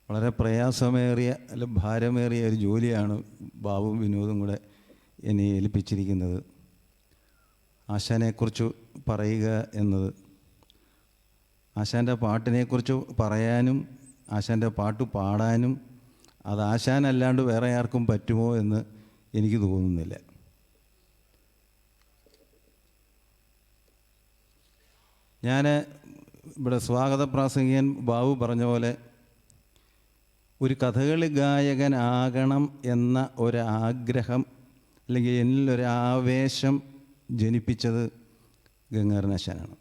വളരെ പ്രയാസമേറിയ അല്ല ഭാരമേറിയ ഒരു ജോലിയാണ് ബാബുവും വിനോദും കൂടെ എന്നെ ഏൽപ്പിച്ചിരിക്കുന്നത്. ആശാനെക്കുറിച്ച് പറയുക എന്നത്, ആശാൻ്റെ പാട്ടിനെക്കുറിച്ച് പറയാനും ആശാൻ്റെ പാട്ട് പാടാനും അത് ആശാനല്ലാണ്ട് വേറെ ആർക്കും പറ്റുമോ എന്ന് എനിക്ക് തോന്നുന്നില്ല. ഞാൻ ഇവിടെ സ്വാഗത പ്രാസംഗികൻ ബാബു പറഞ്ഞ പോലെ ഒരു കഥകളി ഗായകനാകണം എന്ന ഒരാഗ്രഹം അല്ലെങ്കിൽ എന്നിലൊരാവേശം ജനിപ്പിച്ചത് ഗംഗാധരനാശാനാണ്.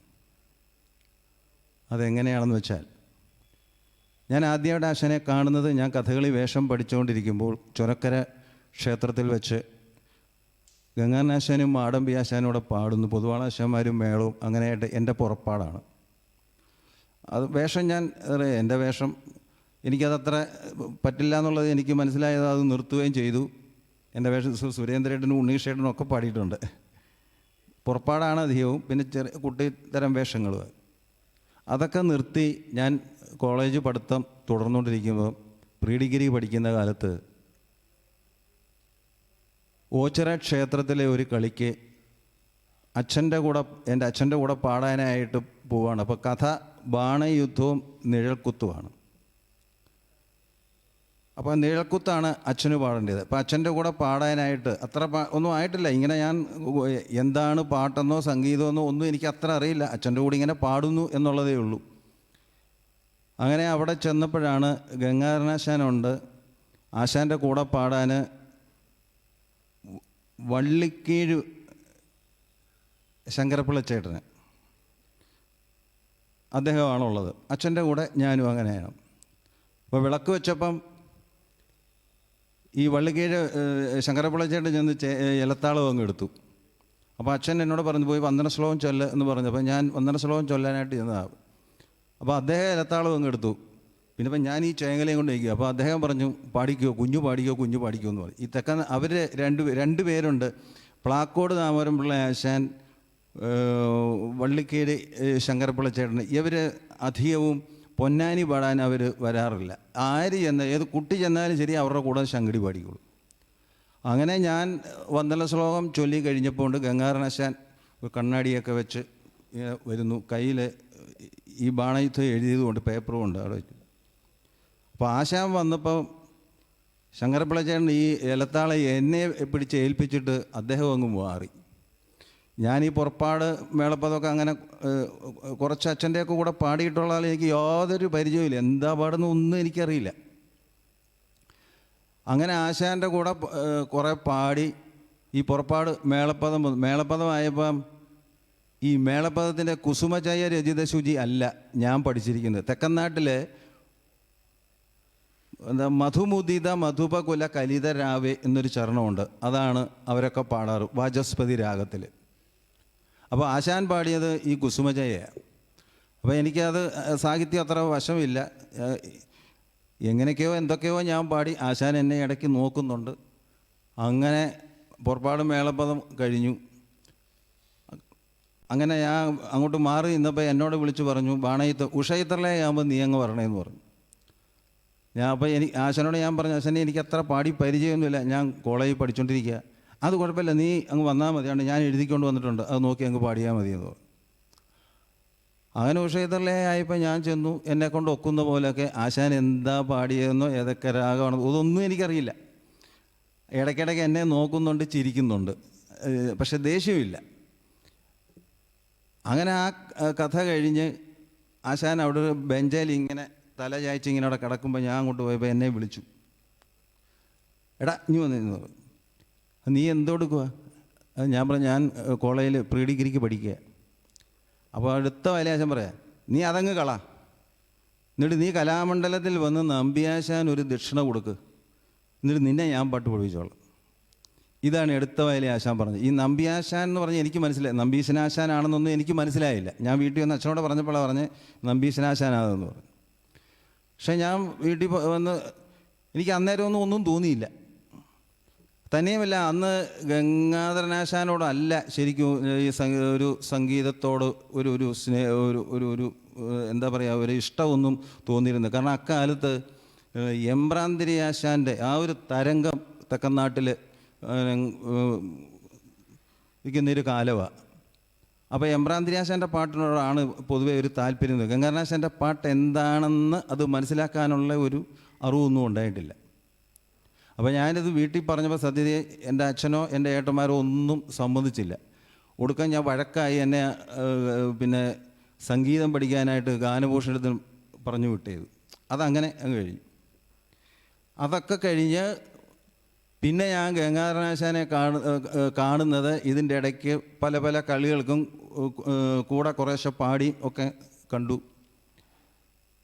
അതെങ്ങനെയാണെന്ന് വെച്ചാൽ, ഞാൻ ആദ്യമായിട്ട് ആശാനെ കാണുന്നത് ഞാൻ കഥകളി വേഷം പഠിച്ചുകൊണ്ടിരിക്കുമ്പോൾ ചുരക്കര ക്ഷേത്രത്തിൽ വെച്ച് ഗംഗാധരനാശാനും മാടമ്പി ആശാനും കൂടെ പാടുന്നു. പൊതുവാളാശാന്മാരും മേളവും അങ്ങനെയായിട്ട് എൻ്റെ പുറപ്പാടാണ്. അത് വേഷം എൻ്റെ വേഷം എനിക്കതത്ര പറ്റില്ല എന്നുള്ളത് എനിക്ക് മനസ്സിലായത് അത് നിർത്തുകയും ചെയ്തു. എൻ്റെ വേഷം സുരേന്ദ്രേട്ടനും ഉണ്ണീഷേട്ടനും ഒക്കെ പാടിയിട്ടുണ്ട്. പുറപ്പാടാണ് അധികവും, പിന്നെ ചെറിയ കുട്ടിത്തരം വേഷങ്ങളും. അതൊക്കെ നിർത്തി ഞാൻ കോളേജ് പഠിത്തം തുടർന്നുകൊണ്ടിരിക്കുമ്പോൾ പ്രീ ഡിഗ്രി പഠിക്കുന്ന കാലത്ത് ഓച്ചിറ ക്ഷേത്രത്തിലെ ഒരു കളിക്ക് എൻ്റെ അച്ഛൻ്റെ കൂടെ പാടാനായിട്ട് പോവാണ്. അപ്പോൾ കഥ ബാണയുദ്ധവും നിഴൽക്കുത്തുമാണ്. അപ്പോൾ നിഴൽക്കുത്താണ് അച്ഛന് പാടേണ്ടത്. അപ്പോൾ അച്ഛൻ്റെ കൂടെ പാടാനായിട്ട് അത്ര ഒന്നും ആയിട്ടില്ല. ഇങ്ങനെ ഞാൻ എന്താണ് പാട്ടെന്നോ സംഗീതമെന്നോ ഒന്നും എനിക്ക് അത്ര അറിയില്ല. അച്ഛൻ്റെ കൂടെ ഇങ്ങനെ പാടുന്നു എന്നുള്ളതേ ഉള്ളൂ. അങ്ങനെ അവിടെ ചെന്നപ്പോഴാണ് ഗംഗാധരനാശാനുണ്ട്. ആശാൻ്റെ കൂടെ പാടാൻ വള്ളിക്കീഴ് ശങ്കരപ്പിള്ളച്ചേട്ടന് അദ്ദേഹമാണുള്ളത്. അച്ഛൻ്റെ കൂടെ ഞാനും അങ്ങനെയാണ്. അപ്പോൾ വിളക്ക് വെച്ചപ്പം ഈ വള്ളിക്കീഴ് ശങ്കരപ്പിള്ളച്ചേട്ടൻ ചെന്ന് ഇലത്താളം അങ്ങ് എടുത്തു. അപ്പോൾ അച്ഛൻ എന്നോട് പറഞ്ഞു, പോയി വന്ദന ശ്ലോകം ചൊല്ല് എന്ന് പറഞ്ഞു. അപ്പോൾ ഞാൻ വന്ദന ശ്ലോകം ചൊല്ലാനായിട്ട് ചെന്നതാണ്. അപ്പോൾ അദ്ദേഹം ഇലത്താളം അങ്ങ് എടുത്തു. പിന്നെ ഇപ്പം ഞാൻ ഈ ചേങ്ങലയും കൊണ്ട് വയ്ക്കുക. അപ്പോൾ അദ്ദേഹം പറഞ്ഞു, പാടിക്കോ കുഞ്ഞു പാടിക്കോ എന്ന് പറഞ്ഞു. ഈ തെക്കൻ അവർ രണ്ട് പേരുണ്ട്, പ്ലാക്കോട് ദാമോദരൻ പിള്ള ആശാൻ, വള്ളിക്കീഴ് ശങ്കരപ്പിള്ളച്ചേട്ടൻ. ഇവർ അധികവും പൊന്നാനി പാടാൻ അവർ വരാറില്ല. ആര് ഏത് കുട്ടി ചെന്നാലും ശരി അവരുടെ കൂടെ ശങ്കടി പാടിക്കോളൂ. അങ്ങനെ ഞാൻ വന്ദന ശ്ലോകം ചൊല്ലി കഴിഞ്ഞപ്പോൾ ഗംഗാധരനാശാൻ കണ്ണാടിയൊക്കെ വെച്ച് വരുന്നു. കയ്യിൽ ഈ ബാണയുദ്ധം എഴുതിയതുകൊണ്ട് പേപ്പറും ഉണ്ട് അവിടെ വെച്ചു. അപ്പോൾ ആശാൻ വന്നപ്പോൾ ശങ്കരപ്പിള്ളച്ചേട്ടൻ ഈ ഇലത്താളെ എന്നെ പിടിച്ച് ഏൽപ്പിച്ചിട്ട് അദ്ദേഹം അങ്ങ് മാറി. ഞാൻ ഈ പുറപ്പാട് മേളപ്പദമൊക്കെ അങ്ങനെ കുറച്ച് അച്ഛൻ്റെയൊക്കെ കൂടെ പാടിയിട്ടുള്ള എനിക്ക് യാതൊരു പരിചയമില്ല. എന്താ പാടുന്ന ഒന്നും എനിക്കറിയില്ല. അങ്ങനെ ആശാൻ്റെ കൂടെ കുറേ പാടി ഈ പുറപ്പാട് മേളപ്പദമായപ്പം ഈ മേളപ്പദത്തിൻ്റെ കുസുമചയ രചിത ശുചി അല്ല ഞാൻ പഠിച്ചിരിക്കുന്നത്. തെക്കൻ മധുമുദിത മധുപകുല കലിത രാവേ എന്നൊരു ചരണമുണ്ട്. അതാണ് അവരൊക്കെ പാടാറ് വാചസ്പതി രാഗത്തിൽ. അപ്പോൾ ആശാൻ പാടിയത് ഈ കുസുമജയാണ്. അപ്പോൾ എനിക്കത് സാഹിത്യം അത്ര വശമില്ല. എങ്ങനെയൊക്കെയോ എന്തൊക്കെയോ ഞാൻ പാടി. ആശാൻ എന്നെ ഇടയ്ക്ക് നോക്കുന്നുണ്ട്. അങ്ങനെ പുറപ്പാട് മേളപ്പദം കഴിഞ്ഞു. അങ്ങനെ ഞാൻ അങ്ങോട്ട് മാറി നിന്നപ്പോൾ എന്നോട് വിളിച്ച് പറഞ്ഞു, ഉഷയിത്രലേ ആകുമ്പോൾ നീ അങ്ങ് വരണേന്ന് പറഞ്ഞു. അപ്പോൾ ആശാനോട് ഞാൻ പറഞ്ഞു, ആശാനെ എനിക്ക് അത്ര പാടി പരിചയമൊന്നുമില്ല, ഞാൻ കോളേജിൽ പഠിച്ചുകൊണ്ടിരിക്കുക. അത് കുഴപ്പമില്ല, നീ അങ്ങ് വന്നാൽ മതിയാണ്, ഞാൻ എഴുതിക്കൊണ്ട് വന്നിട്ടുണ്ട്, അത് നോക്കി അങ്ങ് പാടിയാൽ മതിയെന്ന് പറഞ്ഞു. അങ്ങനെ ഉഷയിത്രലേ ആയപ്പോൾ ഞാൻ ചെന്നു. എന്നെക്കൊണ്ട് ഒക്കുന്ന പോലെയൊക്കെ ആശാൻ എന്താ പാടിയതെന്നോ ഏതൊക്കെ രാഗമാണോ അതൊന്നും എനിക്കറിയില്ല. ഇടയ്ക്കിടയ്ക്ക് എന്നെ നോക്കുന്നുണ്ട്, ചിരിക്കുന്നുണ്ട്, പക്ഷെ ദേഷ്യമില്ല. അങ്ങനെ ആ കഥ കഴിഞ്ഞ് ആശാൻ അവിടെ ഒരു ബെഞ്ചിൽ ഇങ്ങനെ തല ചായച്ച് ഇങ്ങനെ അവിടെ കിടക്കുമ്പോൾ ഞാൻ അങ്ങോട്ട് പോയപ്പോൾ എന്നെ വിളിച്ചു. എടാ ഇനി വന്നിരുന്നു, നീ എന്തെടുക്കുക? ഞാൻ പറഞ്ഞു, ഞാൻ കോളേജിൽ പ്രീ ഡിഗ്രിക്ക് പഠിക്കുക. അപ്പോൾ അടുത്ത വലയാശാൻ പറയാം, നീ അതങ്ങ് കളാ, എന്നിട്ട് നീ കലാമണ്ഡലത്തിൽ വന്ന് നമ്പിയാശാൻ ഒരു ദക്ഷിണ കൊടുക്ക്, എന്നിട്ട് നിന്നെ ഞാൻ പാട്ട് പഠിപ്പിച്ചോളാം. ഇതാണ് എടുത്ത വയലെ ആശാൻ പറഞ്ഞത്. ഈ നമ്പിയാശാൻ എന്ന് പറഞ്ഞാൽ എനിക്ക് മനസ്സിലായി, നമ്പീശനാശാനാണെന്നൊന്നും എനിക്ക് മനസ്സിലായില്ല. ഞാൻ വീട്ടിൽ വന്ന് അച്ഛനോട് പറഞ്ഞപ്പോഴാണ് പറഞ്ഞ് നമ്പീശനാശാനാണെന്ന് പറഞ്ഞു. പക്ഷേ ഞാൻ വീട്ടിൽ വന്ന് എനിക്ക് അന്നേരമൊന്നും ഒന്നും തോന്നിയില്ല. തന്നെയുമല്ല, അന്ന് ഗംഗാധരനാശാനോടല്ല ശരിക്കും ഈ ഒരു സംഗീതത്തോട് ഒരു എന്താ പറയുക, ഒരു ഇഷ്ടമൊന്നും തോന്നിയിരുന്നു. കാരണം അക്കാലത്ത് എമ്പ്രാന്തിരി ആശാൻ്റെ ആ ഒരു തരംഗം തെക്കനാട്ടിൽ ഇരിക്കുന്നൊരു കാലമാണ്. അപ്പോൾ എമ്പ്രാന്തിരി ആശാൻ്റെ പാട്ടിനോടാണ് പൊതുവെ ഒരു താല്പര്യം. ഗംഗാധരനാശാൻ്റെ പാട്ട് എന്താണെന്ന് അത് മനസ്സിലാക്കാനുള്ള ഒരു അറിവൊന്നും ഉണ്ടായിട്ടില്ല. അപ്പോൾ ഞാനിത് വീട്ടിൽ പറഞ്ഞപ്പോൾ സത്യതയെ എൻ്റെ അച്ഛനോ എൻ്റെ ഏട്ടന്മാരോ ഒന്നും സമ്മതിച്ചില്ല. ഒടുക്കം ഞാൻ വഴക്കായി എന്നെ പിന്നെ സംഗീതം പഠിക്കാനായിട്ട് ഗാനഭൂഷണത്തിൽ പറഞ്ഞു വിട്ടത്. അതങ്ങനെ അങ്ങ് കഴിഞ്ഞു. അതൊക്കെ കഴിഞ്ഞ് പിന്നെ ഞാൻ ഗംഗാധരനാശാനെ കാണുന്നത് ഇതിൻ്റെ ഇടയ്ക്ക് പല പല കളികൾക്കും കൂടെ കുറേശ്ശെ പാടി ഒക്കെ കണ്ടു.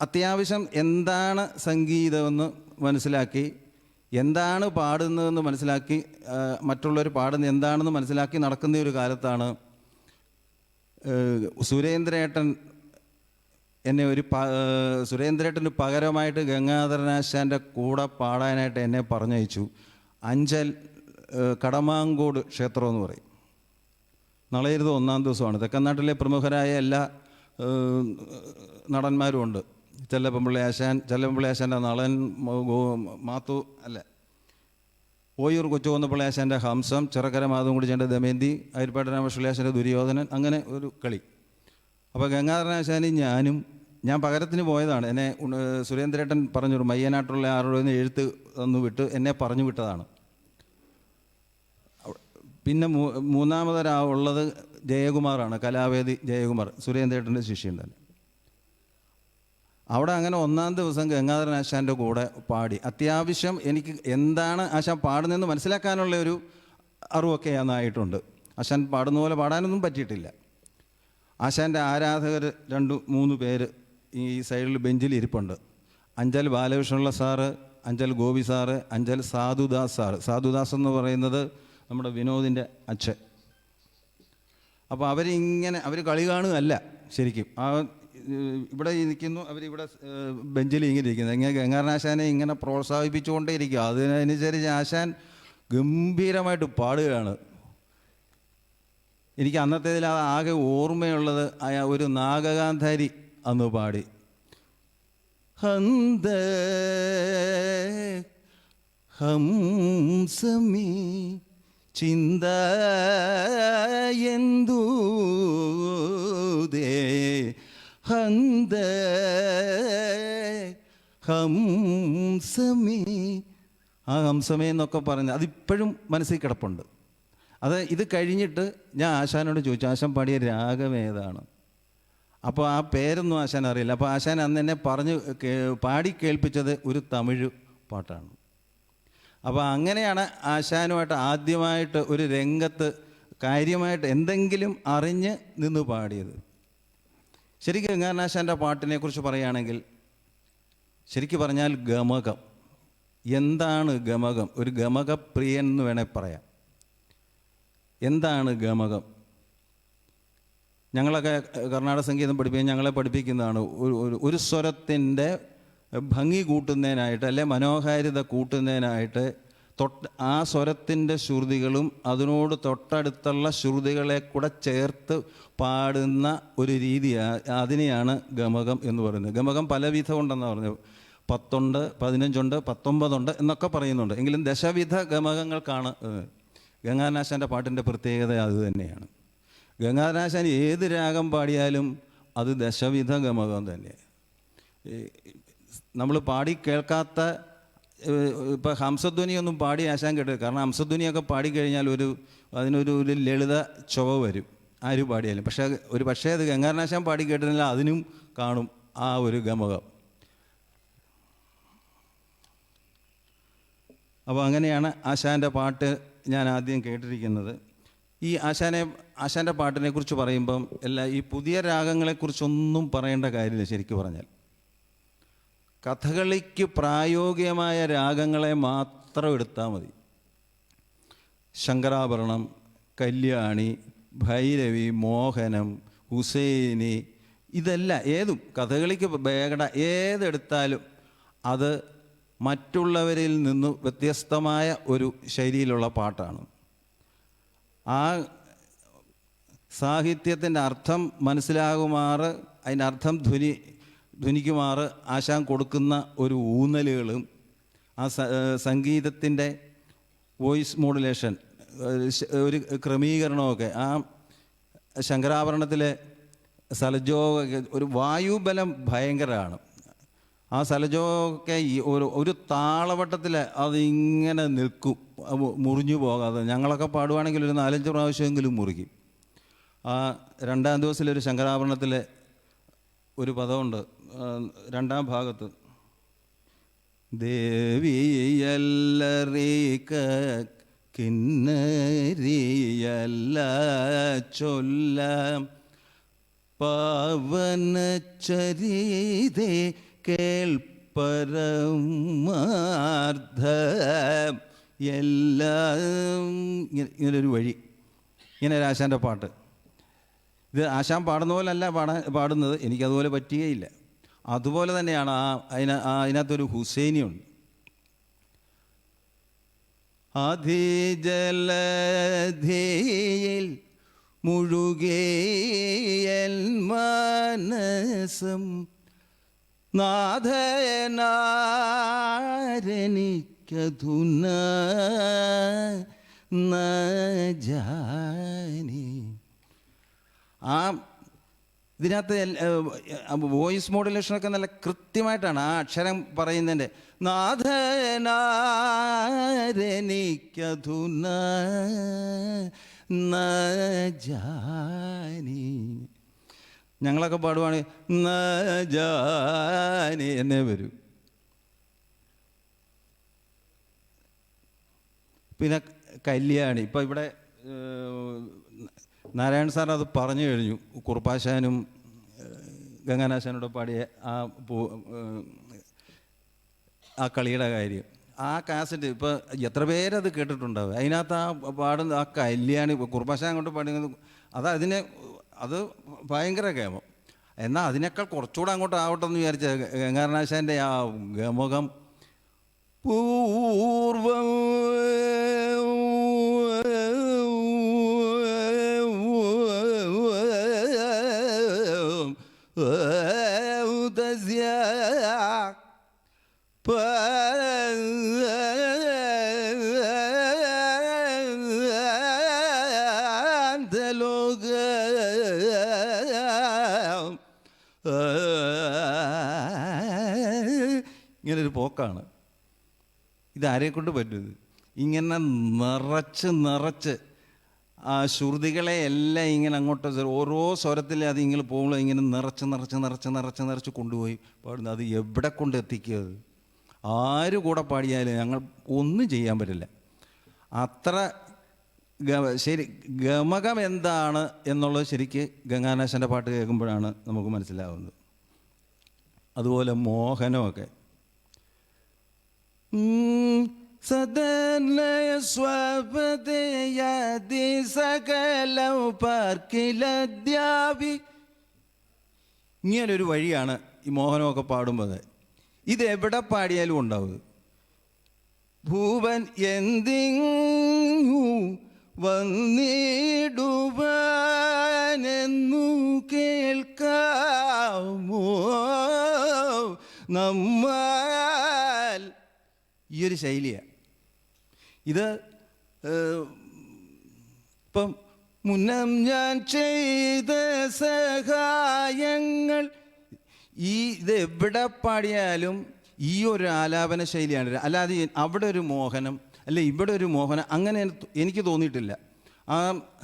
അത്യാവശ്യം എന്താണ് സംഗീതമെന്ന് മനസ്സിലാക്കി, എന്താണ് പാടുന്നതെന്ന് മനസ്സിലാക്കി, മറ്റുള്ളവർ പാടുന്നത് എന്താണെന്ന് മനസ്സിലാക്കി നടക്കുന്ന ഒരു കാലത്താണ് സുരേന്ദ്രേട്ടൻ എന്നെ സുരേന്ദ്രേട്ടന് പകരമായിട്ട് ഗംഗാധരനാശാൻ്റെ കൂടെ പാടാനായിട്ട് എന്നെ പറഞ്ഞയച്ചു. അഞ്ചൽ കടമാങ്കോട് ക്ഷേത്രം എന്ന് പറയും. നളയരുത് 1-ാം ദിവസമാണ്. തെക്കനാട്ടിലെ പ്രമുഖരായ എല്ലാ നടന്മാരും ഉണ്ട്. ചെല്ലപ്പൻപിള്ളി ആശാൻ്റെ നളൻ, മാത്തു അല്ല ഓയൂർ കൊച്ചുകൊന്നപ്പിള്ളി ആശാൻ്റെ ഹംസം, ചിറക്കര മാധവൻകുടിച്ചൻ്റെ ദമയന്തി, അരിപ്പാട്ട് രാമകൃഷ്ണ ആശാൻ്റെ ദുര്യോധനൻ, അങ്ങനെ ഒരു കളി. അപ്പോൾ ഗംഗാധരനാശാനും ഞാൻ പകരത്തിന് പോയതാണ്. എന്നെ സുരേന്ദ്രേട്ടൻ പറഞ്ഞു, മയ്യനാട്ടുള്ള ആരോട് എഴുത്ത് തന്നു വിട്ട് എന്നെ പറഞ്ഞു വിട്ടതാണ്. പിന്നെ മൂന്നാമതൊരാളുള്ളത് ജയകുമാറാണ്, കലാവേദി ജയകുമാർ, സുരേന്ദ്രേട്ടൻ്റെ ശിഷ്യൻ തന്നെ. അവിടെ അങ്ങനെ 1-ാം ദിവസം ഗംഗാധരനാശാൻ്റെ കൂടെ പാടി. അത്യാവശ്യം എനിക്ക് എന്താണ് ആശാൻ പാടുന്നതെന്ന് മനസ്സിലാക്കാനുള്ള ഒരു അറിവൊക്കെ അന്നായിട്ടുണ്ട്. ആശാൻ പാടുന്ന പോലെ പാടാനൊന്നും പറ്റിയിട്ടില്ല. ആശാൻ്റെ ആരാധകർ 2-3 പേര് ഈ സൈഡിൽ ബെഞ്ചിൽ ഇരിപ്പുണ്ട്. Anchal Balakrishnapillai sir, Anchal Gopi sir, Anchal Sadhudas sir. Sadhudas എന്ന് പറയുന്നത് നമ്മുടെ വിനോദിൻ്റെ അച്ഛൻ. അപ്പോൾ അവർ കളി കാണുകയല്ല ശരിക്കും. ഇവിടെ ഇരിക്കുന്നു, അവരിവിടെ ബെഞ്ചിൽ ഇങ്ങനെ ഇരിക്കുന്നത്. ഇങ്ങനെ ഗംഗാധരനാശാനെ ഇങ്ങനെ പ്രോത്സാഹിപ്പിച്ചുകൊണ്ടേ ഇരിക്കുക. അതിനനുസരിച്ച് ആശാൻ ഗംഭീരമായിട്ട് പാടുകയാണ്. എനിക്ക് അന്നത്തേതിൽ ആകെ ഓർമ്മയുള്ളത് ഒരു നാഗഗാന്ധാരി അന്ന് പാടി. ഹന്ദ ഹംസമീ ചിന്ത എന്തുദേ ഹന്ദ ഹംസമേ, ആ ഹംസമേ എന്നൊക്കെ പറഞ്ഞ് അതിപ്പോഴും മനസ്സിൽ കിടപ്പുണ്ട്. ഇത് കഴിഞ്ഞിട്ട് ഞാൻ ആശാനോട് ചോദിച്ചു, ആശാൻ പാടിയ രാഗം ഏതാണ്? അപ്പോൾ ആ പേരൊന്നും ആശാൻ അറിയില്ല. അപ്പോൾ ആശാൻ അന്ന് എന്നെ പാടി കേൾപ്പിച്ചത് ഒരു തമിഴ് പാട്ടാണ്. അപ്പോൾ അങ്ങനെയാണ് ആശാനുമായിട്ട് ആദ്യമായിട്ട് ഒരു രംഗത്ത് കാര്യമായിട്ട് എന്തെങ്കിലും അറിഞ്ഞ് നിന്ന് പാടിയത്. ശരിക്കും ഗംഗാധരനാശാൻ്റെ പാട്ടിനെക്കുറിച്ച് പറയുകയാണെങ്കിൽ, ശരിക്കും പറഞ്ഞാൽ ഗമകം. എന്താണ് ഗമകം? ഒരു ഗമകപ്രിയൻ എന്ന് വേണേൽ പറയാം. എന്താണ് ഗമകം? ഞങ്ങളൊക്കെ കർണാടക സംഗീതം ഞങ്ങളെ പഠിപ്പിക്കുന്നതാണ്. ഒരു സ്വരത്തിൻ്റെ ഭംഗി കൂട്ടുന്നതിനായിട്ട്, അല്ലെ മനോഹാരിത കൂട്ടുന്നതിനായിട്ട് ആ സ്വരത്തിൻ്റെ ശ്രുതികളും അതിനോട് തൊട്ടടുത്തുള്ള ശ്രുതികളെ കൂടെ ചേർത്ത് പാടുന്ന ഒരു രീതി, അതിനെയാണ് ഗമകം എന്ന് പറയുന്നത്. ഗമകം പലവിധം ഉണ്ടെന്നാണ് പറഞ്ഞത്. 10 ഉണ്ട്, 15 ഉണ്ട്, 19 ഉണ്ട് എന്നൊക്കെ പറയുന്നുണ്ട്. എങ്കിലും ദശവിധ ഗമകങ്ങൾക്കാണ്. ഗംഗാധരനാശാൻ്റെ പാട്ടിൻ്റെ പ്രത്യേകത അത് തന്നെയാണ്. ഗംഗാധരനാശാൻ ഏത് രാഗം പാടിയാലും അത് ദശവിധ ഗമകം തന്നെ. നമ്മൾ പാടി കേൾക്കാത്ത, ഇപ്പോൾ ഹംസധ്വനിയൊന്നും പാടി ആശാൻ കേട്ടത്. കാരണം ഹംസധ്വനിയൊക്കെ പാടിക്കഴിഞ്ഞാൽ അതിനൊരു ലളിത ചുവ വരും ആര് പാടിയാലും. പക്ഷേ അത് ഗംഗാധരനാശാൻ പാടി കേട്ടില്ല, അതിനും കാണും ആ ഒരു ഗമകം. അപ്പോൾ അങ്ങനെയാണ് ആശാൻ്റെ പാട്ട് ഞാൻ ആദ്യം കേട്ടിരിക്കുന്നത്. ഈ ആശാൻ്റെ പാട്ടിനെക്കുറിച്ച് പറയുമ്പം ഈ പുതിയ രാഗങ്ങളെക്കുറിച്ചൊന്നും പറയേണ്ട കാര്യമില്ല. ശരിക്കും പറഞ്ഞാൽ കഥകളിക്ക് പ്രായോഗികമായ രാഗങ്ങളെ മാത്രം എടുത്താൽ മതി. ശങ്കരാഭരണം, കല്യാണി, ഭൈരവി, മോഹനം, ഹുസൈനി, ഇതെല്ലാം കഥകളിക്ക് ബേഗട ഏതെടുത്താലും അത് മറ്റുള്ളവരിൽ നിന്ന് വ്യത്യസ്തമായ ഒരു ശൈലിയിലുള്ള പാട്ടാണ്. ആ സാഹിത്യത്തിൻ്റെ അർത്ഥം മനസ്സിലാകുമാറ് അതിൻ്റെ അർത്ഥം ധ്വനിക്കുമാറ് ആശാൻ കൊടുക്കുന്ന ഒരു ഊന്നലുകളും ആ സംഗീതത്തിൻ്റെ വോയിസ് മോഡുലേഷൻ ഒരു ക്രമീകരണമൊക്കെ ആ ശങ്കരാഭരണത്തിലെ സലജോ ഒരു വായുബലം ഭയങ്കരമാണ്. ആ സലജോക്കെ ഈ ഒരു താളവട്ടത്തിൽ അതിങ്ങനെ നിൽക്കും, മുറിഞ്ഞു പോകാതെ. ഞങ്ങളൊക്കെ പാടുവാണെങ്കിൽ ഒരു 4-5 പ്രാവശ്യമെങ്കിലും മുറിക്കും. ആ 2-ാം ദിവസത്തിലൊരു ശങ്കരാഭരണത്തിലെ ഒരു പദമുണ്ട് 2-ാം ഭാഗത്ത്, ദേവിയല്ലറിക കിന്നരിയല്ല ചൊല്ലാം പാവനചരിതേ കേൾപ്പരമാർദ്ധ എല്ലാം. ഇങ്ങനൊരു വഴി, ഇങ്ങനെ ഒരു ആശാൻ്റെ പാട്ട്. ഇത് ആശാൻ പാടുന്ന പോലല്ല പാടുന്നത്, എനിക്കതുപോലെ പറ്റുകയില്ല. അതുപോലെ തന്നെയാണ് അതിനകത്തൊരു ഹുസൈനിയുണ്ട്. ആധിജലധിയിൽ മുഴുകിയൽ മനസം നാഥനാരനിക്കധുന നജാനി. ആ ഇതിനകത്ത് വോയിസ് മോഡുലേഷനൊക്കെ നല്ല കൃത്യമായിട്ടാണ് ആ അക്ഷരം പറയുന്നതിൻ്റെ. നാഥനാരനിക്കധുന നജാനി. ഞങ്ങളൊക്കെ പാടുവാണെങ്കിൽ നജാനി എന്നേ വരൂ. പിന്നെ കല്യാണി. ഇപ്പം ഇവിടെ നാരായണ സാർ അത് പറഞ്ഞു കഴിഞ്ഞു. കുറുപ്പാശാനും ഗംഗാനാശാനോട് പാടിയ ആ കളിയുടെ കാര്യം. ആ കാസറ്റ് ഇപ്പോൾ എത്ര പേരത് കേട്ടിട്ടുണ്ടാവും. അതിനകത്ത് ആ പാടുന്ന ആ കല്യാണി കുറുപ്പാശാൻ കൊണ്ട് പാടുന്നത് അത് ഭയങ്കര ഗമം. എന്നാൽ അതിനേക്കാൾ കുറച്ചുകൂടെ അങ്ങോട്ട് ആവട്ടെ എന്ന് വിചാരിച്ച ഗംഗാനാശാൻ്റെ ആ ഗമകം പൂർവം ഇങ്ങനൊരു പോക്കാണ്. ഇതാരെക്കൊണ്ട് പറ്റുന്നത്? ഇങ്ങനെ നിറച്ച് ആ ശ്രുതികളെ എല്ലാം ഇങ്ങനെ അങ്ങോട്ട് ഓരോ സ്വരത്തിൽ അത് ഇങ്ങനെ പോകുമ്പോൾ ഇങ്ങനെ നിറച്ച് കൊണ്ടുപോയി പാടുന്നത്. അത് എവിടെ കൊണ്ട് എത്തിക്കുക? ആര് കൂടെ പാടിയാലും ഞങ്ങൾ ഒന്നും ചെയ്യാൻ പറ്റില്ല. അത്ര ശരി ഗമകം എന്താണ് എന്നുള്ളത് ശരിക്ക് ഗംഗാനാശൻ്റെ പാട്ട് കേൾക്കുമ്പോഴാണ് നമുക്ക് മനസ്സിലാവുന്നത്. അതുപോലെ മോഹനമൊക്കെ സദനയ സ്വപതയതി സകലം പാർക്കിലദ്യാവി. ഇങ്ങനൊരു വഴിയാണ് ഈ മോഹനമൊക്കെ പാടുമ്പോൾ. ഇതെവിടെ പാടിയാലും ഉണ്ടാവും. ഭൂവൻ എന്തിങ്ങു വന്നിടുവാനെന്നു കേൾക്കാമോ നമ്മൾ. ഈ ഒരു ശൈലിയാണ് ഇത്. ഇപ്പം മുന്നം ഞാൻ ചെയ്ത സഹായങ്ങൾ ഇത് എവിടെ പാടിയാലും ഈ ഒരു ആലാപന ശൈലിയാണ്. അല്ലാതെ അവിടെ ഒരു മോഹനം അല്ല ഇവിടെ ഒരു മോഹനം അങ്ങനെ എനിക്ക് തോന്നിയിട്ടില്ല. ആ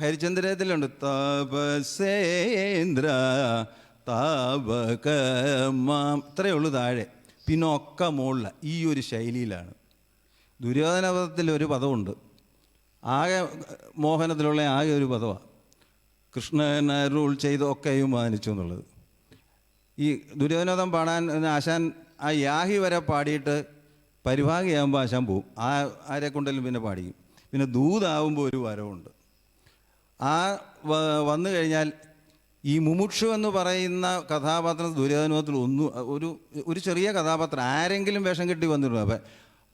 ഹരിചന്ദ്രത്തിലുണ്ട് തപസേന്ദ്ര താപകമാം, ഇത്രയേ ഉള്ളൂ താഴെ, പിന്നെ ഒക്കെ മുകളിൽ ഈ ഒരു ശൈലിയിലാണ്. ദുര്യോധനപദത്തിൽ ഒരു പദമുണ്ട്, ആകെ മോഹനത്തിലുള്ള ആകെ ഒരു പദമാണ് കൃഷ്ണൻ അരുൾ ചെയ്തൊക്കെയും മാനിച്ചു എന്നുള്ളത്. ഈ ദുര്യോധനപദം പാടാൻ ആശാൻ ആ യാഹി വരെ പാടിയിട്ട് പരിഭാഗിയാകുമ്പോൾ ആശാൻ പോവും. ആരെ കൊണ്ടെങ്കിലും പിന്നെ പാടിക്കും. പിന്നെ ദൂതാവുമ്പോൾ ഒരു വരവുണ്ട്. ആ വന്നു കഴിഞ്ഞാൽ ഈ മുമുക്ഷു എന്ന് പറയുന്ന കഥാപാത്രം ദുര്യോധനത്തിൽ ഒരു ചെറിയ കഥാപാത്രം ആരെങ്കിലും വേഷം കെട്ടി വന്നിട്ടുണ്ട്.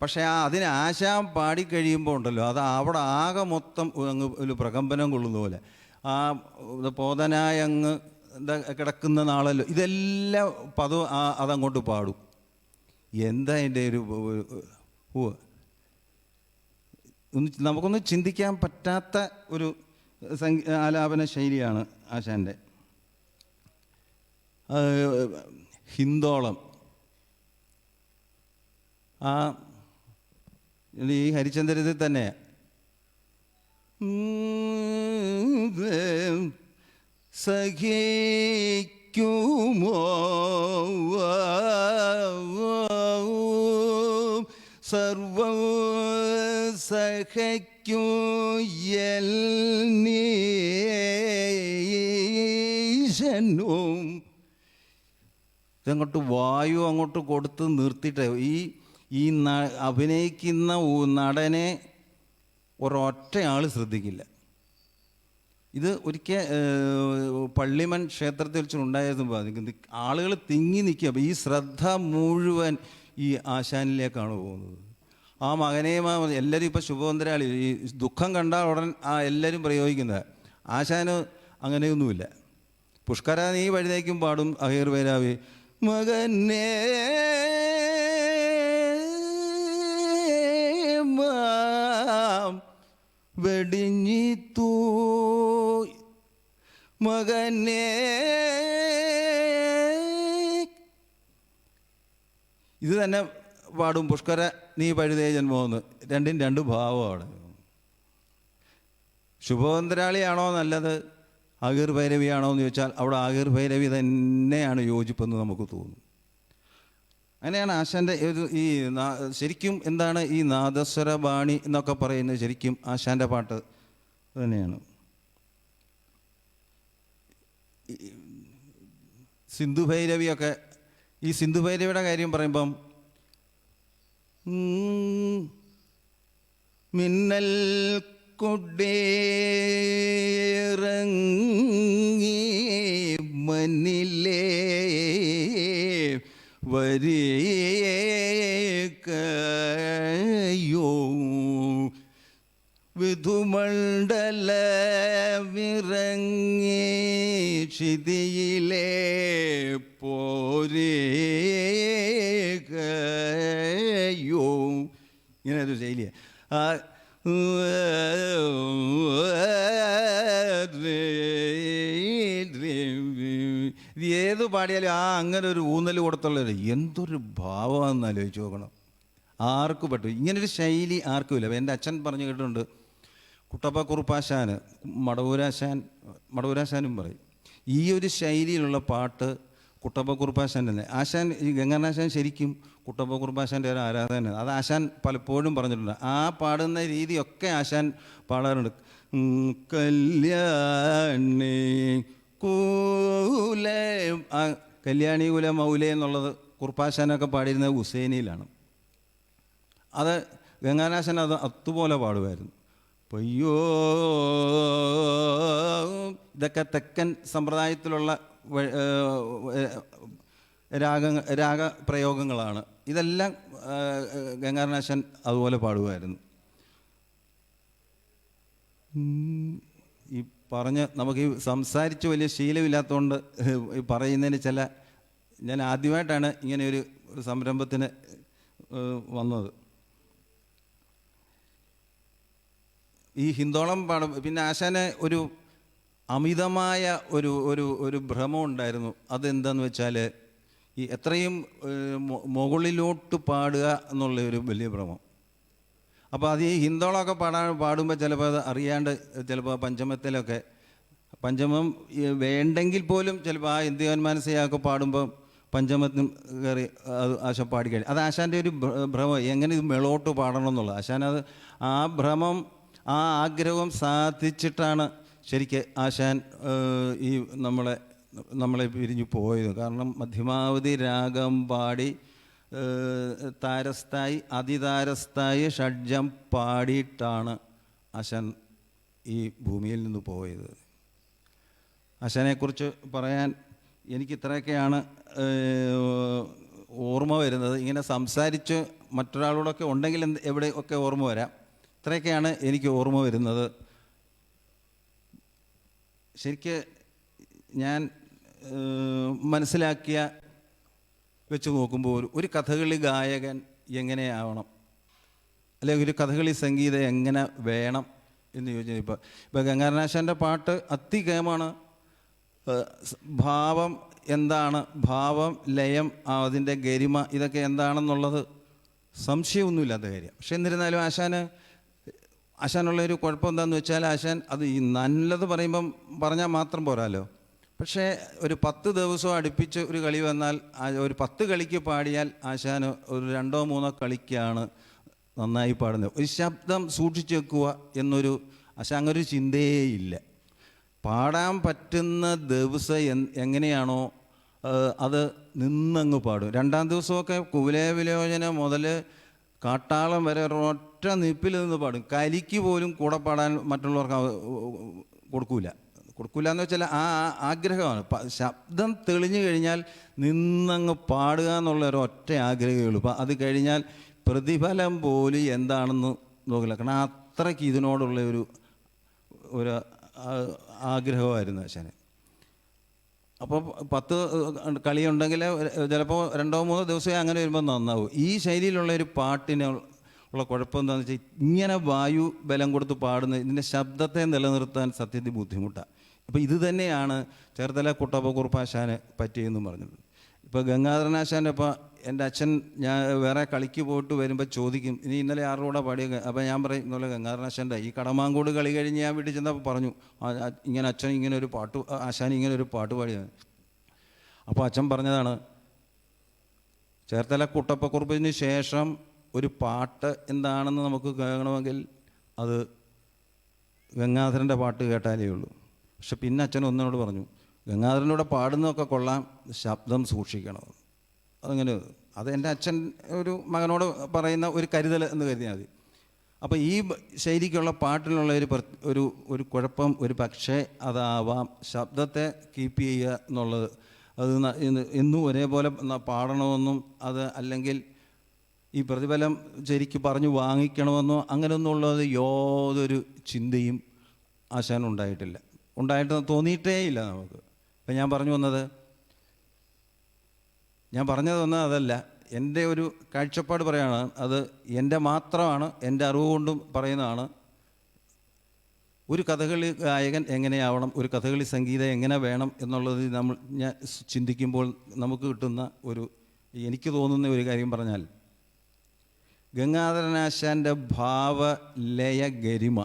പക്ഷേ അതിന് ആശാൻ പാടിക്കഴിയുമ്പോൾ ഉണ്ടല്ലോ, അത് അവിടെ ആകെ മൊത്തം അങ്ങ് ഒരു പ്രകമ്പനം കൊള്ളുന്ന പോലെ ആ പോതനായ അങ്ങ് എന്താ കിടക്കുന്ന നാളല്ലോ, ഇതെല്ലാം പദവും അതങ്ങോട്ട് പാടും. എന്താ എൻ്റെ ഒരു നമുക്കൊന്നും ചിന്തിക്കാൻ പറ്റാത്ത ഒരു ആലാപന ശൈലിയാണ് ആശാൻ്റെ. ഹിന്ദോളം ഈ ഹരിചന്ദ്രത്തിൽ തന്നെ സഖിക്കുമോ സർവം സഖിക്കൂ എന്നീശനും. ഇതങ്ങോട്ട് വായു അങ്ങോട്ട് കൊടുത്ത് നിർത്തിയിട്ട് ഈ അഭിനയിക്കുന്ന നടനെ ഒരൊറ്റയാൾ ശ്രദ്ധിക്കില്ല. ഇത് ഒരിക്കൽ പള്ളിമൺ ക്ഷേത്രത്തിൽ വെച്ചിട്ടുണ്ടായിരുന്നു. ആളുകൾ തിങ്ങി നിൽക്കുക. അപ്പോൾ ഈ ശ്രദ്ധ മുഴുവൻ ഈ ആശാനിലേക്കാണ് പോകുന്നത്. ആ മകനെയും എല്ലാവരും ഇപ്പോൾ ശുഭവന്തരാളി ഈ ദുഃഖം കണ്ടാൽ ഉടൻ എല്ലാവരും പ്രയോഗിക്കുന്നത്. ആശാന് അങ്ങനെയൊന്നുമില്ല. പുഷ്കര നീ വഴുതേക്കും പാടും അഹീർ വൈരാവി മകനേ വെടിഞ്ഞിത്തൂ മകനേ. ഇത് തന്നെ പാടും പുഷ്കര നീ പഴുതേ ജന്മമെന്ന്. രണ്ടും രണ്ട് ഭാവമാണ്. ശുഭവന്തരാളിയാണോ നല്ലത് ആഗീർ ഭൈരവിയാണോ എന്ന് ചോദിച്ചാൽ അവിടെ ആഗീർ ഭൈരവി തന്നെയാണ് യോജിപ്പെന്ന് നമുക്ക് തോന്നും. അങ്ങനെയാണ് ആശാൻ്റെ ഈ ശരിക്കും എന്താണ് ഈ നാദസ്വര ബാണി എന്നൊക്കെ പറയുന്നത്. ശരിക്കും ആശാൻ്റെ പാട്ട് തന്നെയാണ്. സിന്ധുഭൈരവിയൊക്കെ ഈ സിന്ധുഭൈരവിയുടെ കാര്യം പറയുമ്പം മിന്നൽ കൊടേറങ്ങി മന്നിലേ വരേക്കയോ വിധുമണ്ഡല വിറങ്ങി ക്ഷിതിയിലേ പോരേക്കയോ. ഇങ്ങനെ ഒരു ശൈലിയാണ്. ഇത് ഏത് പാടിയാലും അങ്ങനെ ഒരു ഊന്നൽ കൊടുത്തുള്ളത് എന്തൊരു ഭാവമാണെന്ന് ആലോചിച്ച് നോക്കണം. ആർക്കും പറ്റും ഇങ്ങനൊരു ശൈലി, ആർക്കുമില്ല. എൻ്റെ അച്ഛൻ പറഞ്ഞു കേട്ടിട്ടുണ്ട്. കുട്ടപ്പ കുറുപ്പാശാന് മടവൂരാശാനും പറയും ഈ ഒരു ശൈലിയിലുള്ള പാട്ട് കുട്ടപ്പ കുറുപ്പാശാൻ തന്നെ. ആശാൻ ഈ ഗംഗാനാശാൻ ശരിക്കും കുട്ടപ്പ കുറുപ്പാശാൻ്റെ ഒരു ആരാധന. അത് ആശാൻ പലപ്പോഴും പറഞ്ഞിട്ടുണ്ട്. ആ പാടുന്ന രീതിയൊക്കെ ആശാൻ പാടാറുണ്ട്. കല്യാണി കൂല കല്യാണി കുല മൗലേ എന്നുള്ളത് കുറുപ്പാശാനൊക്കെ പാടിയിരുന്നത് ഹുസൈനിയിലാണ്. അത് ഗംഗാനാശൻ അത് അതുപോലെ പാടുമായിരുന്നു. പയ്യോ ഇതൊക്കെ തെക്കൻ സമ്പ്രദായത്തിലുള്ള രാഗപ്രയോഗങ്ങളാണ്. ഇതെല്ലാം ഗംഗാനാശൻ അതുപോലെ പാടുമായിരുന്നു. ഈ നമുക്ക് ഈ സംസാരിച്ച് വലിയ ശീലമില്ലാത്തതുകൊണ്ട് പറയുന്നതിന് ഞാൻ ആദ്യമായിട്ടാണ് ഇങ്ങനെ ഒരു സംരംഭത്തിന് വന്നത്. ഈ ഹിന്ദോളം പാടും. പിന്നെ ആശാന് ഒരു അമിതമായ ഒരു ഭ്രമം ഉണ്ടായിരുന്നു. അതെന്താന്ന് വെച്ചാൽ ഈ എത്രയും മുകളിലോട്ട് പാടുക എന്നുള്ള ഒരു വലിയ ഭ്രമം. അപ്പോൾ അത് ഈ ഹിന്ദോളമൊക്കെ പാടുമ്പോൾ ചിലപ്പോൾ അത് അറിയാണ്ട് ചിലപ്പോൾ പഞ്ചമം വേണ്ടെങ്കിൽ പോലും ചിലപ്പോൾ ആ ഇന്ത്യൻ മാനസികമൊക്കെ പാടുമ്പോൾ പഞ്ചമത്തിനും കയറി അത് ആശ പാടിക്കഴിഞ്ഞു. അത് ആശാൻ്റെ ഒരു ഭ്രമം, എങ്ങനെ ഇത് മേളോട്ട് പാടണം എന്നുള്ളത്. ആശാൻ അത് ആ ഭ്രമം ആ ആഗ്രഹം സാധിച്ചിട്ടാണ് ശരിക്ക് ആശാൻ ഈ നമ്മളെ പിരിഞ്ഞു പോയത്. കാരണം മധ്യമാവധി രാഗം പാടി താരസ്ഥായി അതിതാരസ്ഥായി ഷഡ്ജം പാടിയിട്ടാണ് ആശാൻ ഈ ഭൂമിയിൽ നിന്ന് പോയത്. ആശാനെക്കുറിച്ച് പറയാൻ എനിക്ക് ഇത്രയൊക്കെയാണ് ഓർമ്മ വരുന്നത്. ഇങ്ങനെ സംസാരിച്ച് മറ്റൊരാളോടൊക്കെ ഉണ്ടെങ്കിൽ എവിടെയൊക്കെ ഓർമ്മ വരാം. ഇത്രയൊക്കെയാണ് എനിക്ക് ഓർമ്മ വരുന്നത്. ശരിക്ക് ഞാൻ മനസ്സിലാക്കിയ വെച്ച് നോക്കുമ്പോൾ ഒരു കഥകളി ഗായകൻ എങ്ങനെയാവണം, അല്ലെങ്കിൽ ഒരു കഥകളി സംഗീതം എങ്ങനെ വേണം എന്ന് ചോദിച്ചാൽ, ഇപ്പോൾ ഗംഗാധരനാശാൻ്റെ പാട്ട് അതികേമാണ്. ഭാവം എന്താണ്, ഭാവം, ലയം, അതിൻ്റെ ഗരിമ, ഇതൊക്കെ എന്താണെന്നുള്ളത് സംശയമൊന്നുമില്ലാത്ത കാര്യം. പക്ഷെ എന്നിരുന്നാലും ആശാനുള്ളൊരു കുഴപ്പം എന്താണെന്ന് വെച്ചാൽ, ആശാൻ അത് ഈ നല്ലത് പറയുമ്പം പറഞ്ഞാൽ മാത്രം പോരാല്ലോ. പക്ഷേ ഒരു 10 ദിവസം അടുപ്പിച്ച് ഒരു കളി വന്നാൽ, ഒരു 10 കളിക്ക് പാടിയാൽ ആശാന് ഒരു 2-3 കളിക്കാണ് നന്നായി പാടുന്നത്. ഒരു ശബ്ദം സൂക്ഷിച്ചു വെക്കുക എന്നൊരു ആശാൻ അങ്ങനൊരു ചിന്തയേ ഇല്ല. പാടാൻ പറ്റുന്ന ദിവസം എങ്ങനെയാണോ അത് നിന്നങ്ങ് പാടും. 2-ാം ദിവസമൊക്കെ കുവലയവിലോചന മുതൽ കാട്ടാളം വരെ ഒറ്റ നിപ്പിൽ നിന്ന് പാടും. കലിക്ക് പോലും കൂടെ പാടാൻ മറ്റുള്ളവർക്ക് കൊടുക്കൂല എന്ന് വെച്ചാൽ ആ ആഗ്രഹമാണ്. ശബ്ദം തെളിഞ്ഞു കഴിഞ്ഞാൽ നിന്നങ്ങ് പാടുക എന്നുള്ള ഒരു ഒറ്റ ആഗ്രഹമേ ഉള്ളൂ. അത് കഴിഞ്ഞാൽ പ്രതിഫലം പോലും എന്താണെന്ന് നോക്കില്ല. കാരണം അത്രയ്ക്ക് ഇതിനോടുള്ള ഒരു ആഗ്രഹമായിരുന്നു ആശാന്. അപ്പോൾ 10 കളിയുണ്ടെങ്കിൽ ചിലപ്പോൾ 2-3 ദിവസമേ അങ്ങനെ വരുമ്പോൾ നന്നാവും. ഈ ശൈലിയിലുള്ള ഒരു പാട്ടിന് ഉള്ള കുഴപ്പം എന്താണെന്ന് വെച്ചാൽ, ഇങ്ങനെ വായു ബലം കൊടുത്ത് പാടുന്ന ഇതിൻ്റെ ശബ്ദത്തെ നിലനിർത്താൻ സത്യത്തിൽ ബുദ്ധിമുട്ടാണ്. അപ്പോൾ ഇത് തന്നെയാണ് ചേർത്തല കുട്ടപ്പക്കുറുപ്പാശാന് പറ്റിയെന്നും പറഞ്ഞത്. ഇപ്പോൾ ഗംഗാധരനാശാൻ്റെ, ഇപ്പോൾ എൻ്റെ അച്ഛൻ ഞാൻ വേറെ കളിക്ക് പോയിട്ട് വരുമ്പോൾ ചോദിക്കും, ഇനി ഇന്നലെ ആരുടെ കൂടെ പാടിയ, അപ്പോൾ ഞാൻ പറയും ഇന്നലെ ഗംഗാധരനാശാൻ്റെ. ഈ കടമാങ്കോട് കളി കഴിഞ്ഞ് ഞാൻ വീട്ടിൽ ചെന്നപ്പോൾ പറഞ്ഞു, ഇങ്ങനെ അച്ഛൻ ഇങ്ങനെ ഒരു പാട്ട്, ആശാൻ ഇങ്ങനെ ഒരു പാട്ട് പാടിയത്. അപ്പോൾ അച്ഛൻ പറഞ്ഞതാണ്, ചേർത്തല കുട്ടപ്പക്കുറുപ്പിന് ശേഷം ഒരു പാട്ട് എന്താണെന്ന് നമുക്ക് കേൾക്കണമെങ്കിൽ അത് ഗംഗാധരൻ്റെ പാട്ട് കേട്ടാലേ ഉള്ളൂ. പക്ഷെ പിന്നെ അച്ഛൻ ഒന്നിനോട് പറഞ്ഞു, ഗംഗാധരൻ്റെ കൂടെ പാടുന്നതൊക്കെ കൊള്ളാം, ശബ്ദം സൂക്ഷിക്കണം. അതങ്ങനെ അത് എൻ്റെ അച്ഛൻ ഒരു മകനോട് പറയുന്ന ഒരു കരുതൽ എന്ന് കരുതിയാൽ മതി. അപ്പോൾ ഈ ശൈലിക്കുള്ള പാട്ടിലുള്ള ഒരു കുഴപ്പം ഒരു പക്ഷേ അതാവാം ശബ്ദത്തെ കീപ്പ് ചെയ്യുക എന്നുള്ളത്. അത് എന്നും ഒരേപോലെ പാടണമെന്നും അത് അല്ലെങ്കിൽ ഈ പ്രതിഫലം ശരിക്ക് പറഞ്ഞു വാങ്ങിക്കണമെന്നോ അങ്ങനെയൊന്നുള്ളത് യാതൊരു ചിന്തയും ആശാനുണ്ടായിട്ടില്ല, ഉണ്ടായിട്ട് തോന്നിയിട്ടേ ഇല്ല നമുക്ക്. ഇപ്പം ഞാൻ പറഞ്ഞതൊന്നും അതല്ല, എൻ്റെ ഒരു കാഴ്ചപ്പാട് പറയാണ്. അത് എൻ്റെ മാത്രമാണ്, എൻ്റെ അറിവ് കൊണ്ടും പറയുന്നതാണ്. ഒരു കഥകളി ഗായകൻ എങ്ങനെയാവണം, ഒരു കഥകളി സംഗീതം എങ്ങനെ വേണം എന്നുള്ളത് ഞാൻ ചിന്തിക്കുമ്പോൾ നമുക്ക് കിട്ടുന്ന എനിക്ക് തോന്നുന്ന ഒരു കാര്യം പറഞ്ഞാൽ, ഗംഗാധരനാശാൻ്റെ ഭാവലയ ഗരിമ,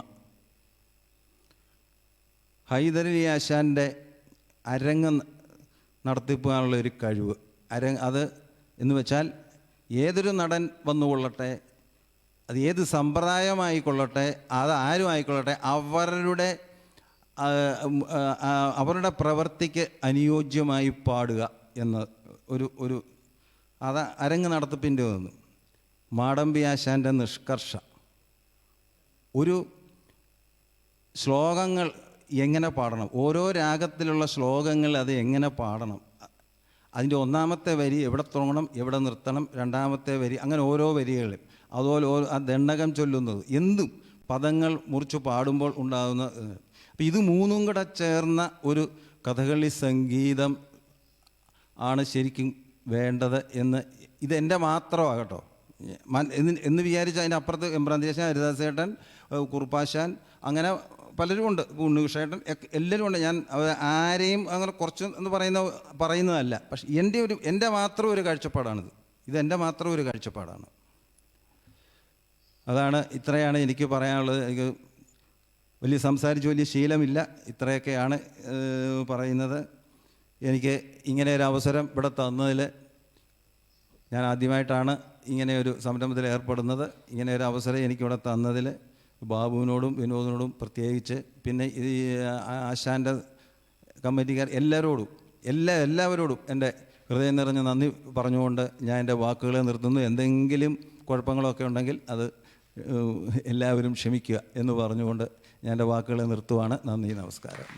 ഹൈദരലി ആശാൻ്റെ അരങ്ങ് നടത്തിപ്പോകാനുള്ള ഒരു കഴിവ്, അത് എന്ന് വെച്ചാൽ ഏതൊരു നടൻ വന്നുകൊള്ളട്ടെ, അത് ഏത് സമ്പ്രദായമായിക്കൊള്ളട്ടെ, അത് ആരും ആയിക്കൊള്ളട്ടെ, അവരുടെ പ്രവൃത്തിക്ക് അനുയോജ്യമായി പാടുക എന്ന അത് അരങ്ങ് നടത്തിപ്പിൻ്റെ ഒന്ന്. മാടമ്പി ആശാൻ്റെ നിഷ്കർഷ, ഒരു ശ്ലോകങ്ങൾ എങ്ങനെ പാടണം, ഓരോ രാഗത്തിലുള്ള ശ്ലോകങ്ങൾ അത് എങ്ങനെ പാടണം, അതിൻ്റെ 1-ാമത്തെ വരി എവിടെ തുടങ്ങണം, എവിടെ നിർത്തണം, 2-ാമത്തെ വരി, അങ്ങനെ ഓരോ വരികളും, അതുപോലെ ആ ദണ്ഡകം ചൊല്ലുന്നത്, എന്തും പദങ്ങൾ മുറിച്ച് പാടുമ്പോൾ ഉണ്ടാകുന്ന. അപ്പം ഇത് 3ഉം കൂടെ ചേർന്ന ഒരു കഥകളി സംഗീതം ആണ് ശരിക്കും വേണ്ടത് എന്ന് ഇതെൻ്റെ മാത്രമാകട്ടോ എന്ന് വിചാരിച്ച് അതിൻ്റെ അപ്പുറത്ത് എമ്പ്രാന്തിയാശാൻ, ഹരിദാസേട്ടൻ, കുറുപ്പാശാൻ, അങ്ങനെ പലരും ഉണ്ട്, ഉണ്ണികൃഷ്ണേട്ടൻ, എല്ലാവരും ഉണ്ട്. ഞാൻ ആരെയും അങ്ങനെ കുറച്ച് എന്ന് പറയുന്നതല്ല. പക്ഷെ എൻ്റെ മാത്രം ഒരു കാഴ്ചപ്പാടാണിത്. ഇതെൻ്റെ മാത്രം ഒരു കാഴ്ചപ്പാടാണ്. ഇത്രയാണ് എനിക്ക് പറയാനുള്ളത്. എനിക്ക് വലിയ സംസാരിച്ച് വലിയ ശീലമില്ല, ഇത്രയൊക്കെയാണ് പറയുന്നത്. എനിക്ക് ഇങ്ങനെ ഒരു അവസരം ഇവിടെ തന്നതിൽ, ഞാൻ ആദ്യമായിട്ടാണ് ഇങ്ങനെ ഒരു സംരംഭത്തിൽ ഏർപ്പെടുന്നത്. ഇങ്ങനെ ഒരു അവസരം എനിക്കിവിടെ തന്നതിൽ ബാബുവിനോടും വിനോദിനോടും പ്രത്യേകിച്ച്, പിന്നെ ഈ ആശാൻ്റെ കമ്മിറ്റിക്കാർ എല്ലാവരോടും എൻ്റെ ഹൃദയം നിറഞ്ഞ നന്ദി പറഞ്ഞുകൊണ്ട് ഞാൻ എൻ്റെ വാക്കുകളെ നിർത്തുന്നു. എന്തെങ്കിലും കുഴപ്പങ്ങളൊക്കെ ഉണ്ടെങ്കിൽ അത് എല്ലാവരും ക്ഷമിക്കുക എന്ന് പറഞ്ഞുകൊണ്ട് ഞാൻ എൻ്റെ വാക്കുകളെ നിർത്തുവാണ്. നന്ദി, നമസ്കാരം.